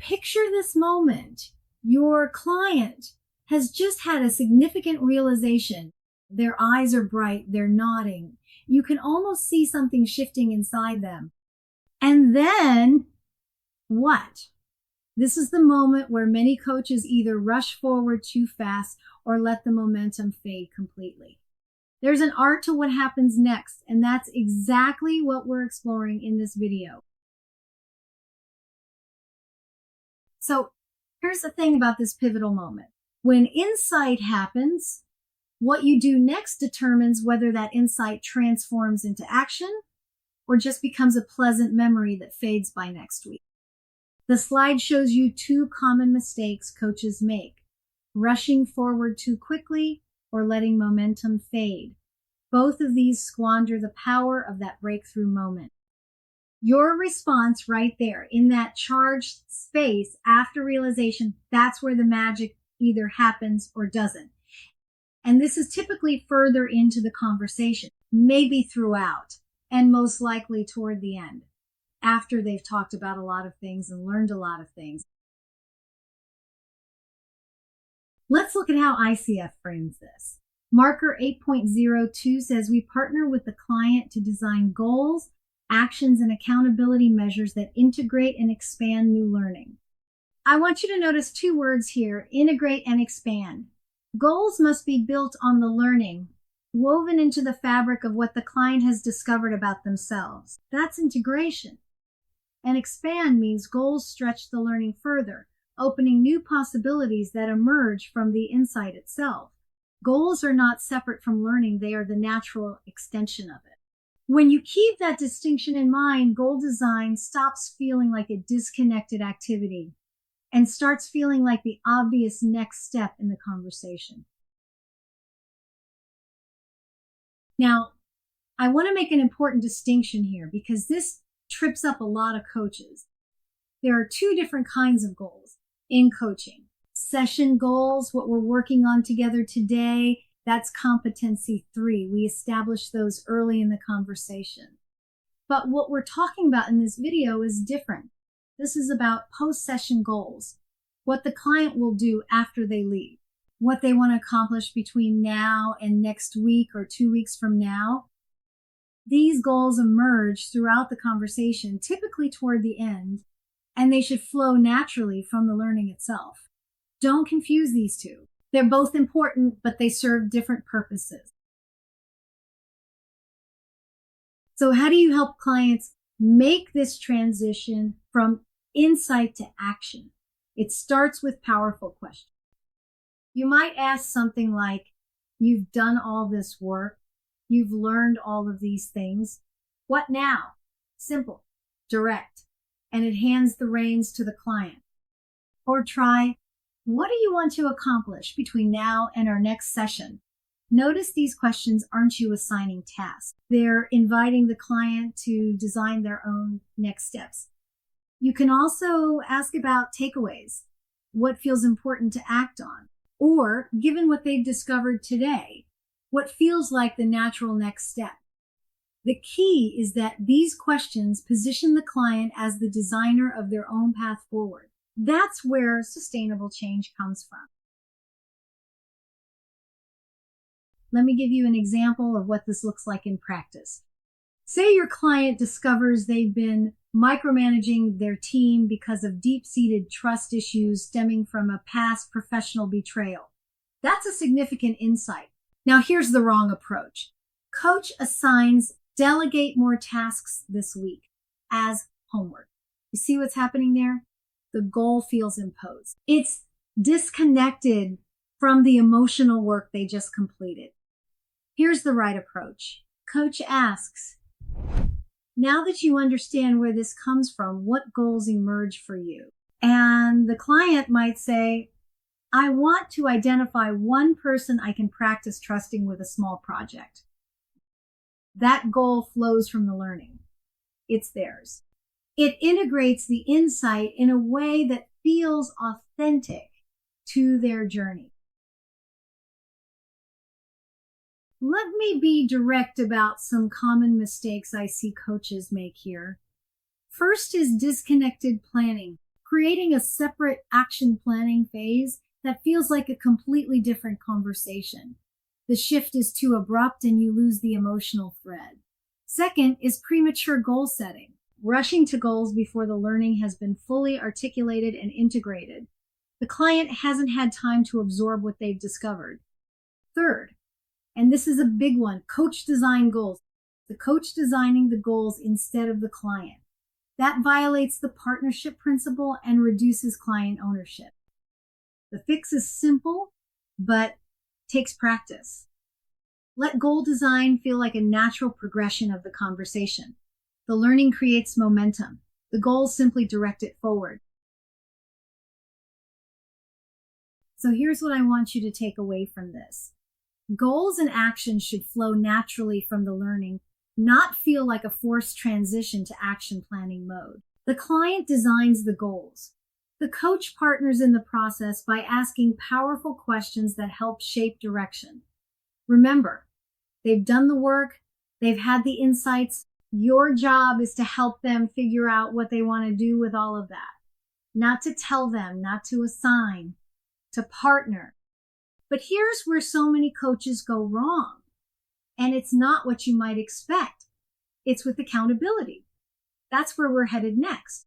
Picture this moment. Your client has just had a significant realization. Their eyes are bright, they're nodding. You can almost see something shifting inside them. And then what? This is the moment where many coaches either rush forward too fast or let the momentum fade completely. There's an art to what happens next, and that's exactly what we're exploring in this video. So here's the thing about this pivotal moment. When insight happens, what you do next determines whether that insight transforms into action or just becomes a pleasant memory that fades by next week. The slide shows you two common mistakes coaches make: rushing forward too quickly or letting momentum fade. Both of these squander the power of that breakthrough moment. Your response right there in that charged space after realization, that's where the magic either happens or doesn't. And this is typically further into the conversation, maybe throughout, and most likely toward the end, after they've talked about a lot of things and learned a lot of things. Let's look at how ICF frames this. Marker 8.02 says we partner with the client to design goals, actions, and accountability measures that integrate and expand new learning. I want you to notice two words here: integrate and expand. Goals must be built on the learning, woven into the fabric of what the client has discovered about themselves. That's integration. And expand means goals stretch the learning further, opening new possibilities that emerge from the insight itself. Goals are not separate from learning, they are the natural extension of it. When you keep that distinction in mind, goal design stops feeling like a disconnected activity and starts feeling like the obvious next step in the conversation. Now, I want to make an important distinction here because this trips up a lot of coaches. There are two different kinds of goals in coaching. Session goals, what we're working on together today, that's competency 3. We established those early in the conversation. But what we're talking about in this video is different. This is about post-session goals, what the client will do after they leave, what they want to accomplish between now and next week or 2 weeks from now. These goals emerge throughout the conversation, typically toward the end, and they should flow naturally from the learning itself. Don't confuse these two. They're both important, but they serve different purposes. So how do you help clients make this transition from insight to action? It starts with powerful questions. You might ask something like, you've done all this work, you've learned all of these things. What now? Simple, direct, and it hands the reins to the client. Or try, what do you want to accomplish between now and our next session? Notice these questions aren't you assigning tasks. They're inviting the client to design their own next steps. You can also ask about takeaways, what feels important to act on, or given what they've discovered today, what feels like the natural next step. The key is that these questions position the client as the designer of their own path forward. That's where sustainable change comes from. Let me give you an example of what this looks like in practice. Say your client discovers they've been micromanaging their team because of deep-seated trust issues stemming from a past professional betrayal. That's a significant insight. Now, here's the wrong approach. Coach assigns delegate more tasks this week as homework. You see what's happening there? The goal feels imposed. It's disconnected from the emotional work they just completed. Here's the right approach. Coach asks, now that you understand where this comes from, what goals emerge for you? And the client might say, I want to identify one person I can practice trusting with a small project. That goal flows from the learning. It's theirs. It integrates the insight in a way that feels authentic to their journey. Let me be direct about some common mistakes I see coaches make here. First is disconnected planning. creating a separate action planning phase that feels like a completely different conversation. The shift is too abrupt and you lose the emotional thread. Second is premature goal setting, rushing to goals before the learning has been fully articulated and integrated. The client hasn't had time to absorb what they've discovered. Third, and this is a big one, coach design goals. The coach designing the goals instead of the client. That violates the partnership principle and reduces client ownership. The fix is simple, but takes practice. Let goal design feel like a natural progression of the conversation. The learning creates momentum. The goals simply direct it forward. So here's what I want you to take away from this. Goals and actions should flow naturally from the learning, not feel like a forced transition to action planning mode. The client designs the goals. The coach partners in the process by asking powerful questions that help shape direction. Remember, they've done the work, they've had the insights. Your job is to help them figure out what they want to do with all of that. Not to tell them, not to assign, to partner. But here's where so many coaches go wrong. And it's not what you might expect. It's with accountability. That's where we're headed next.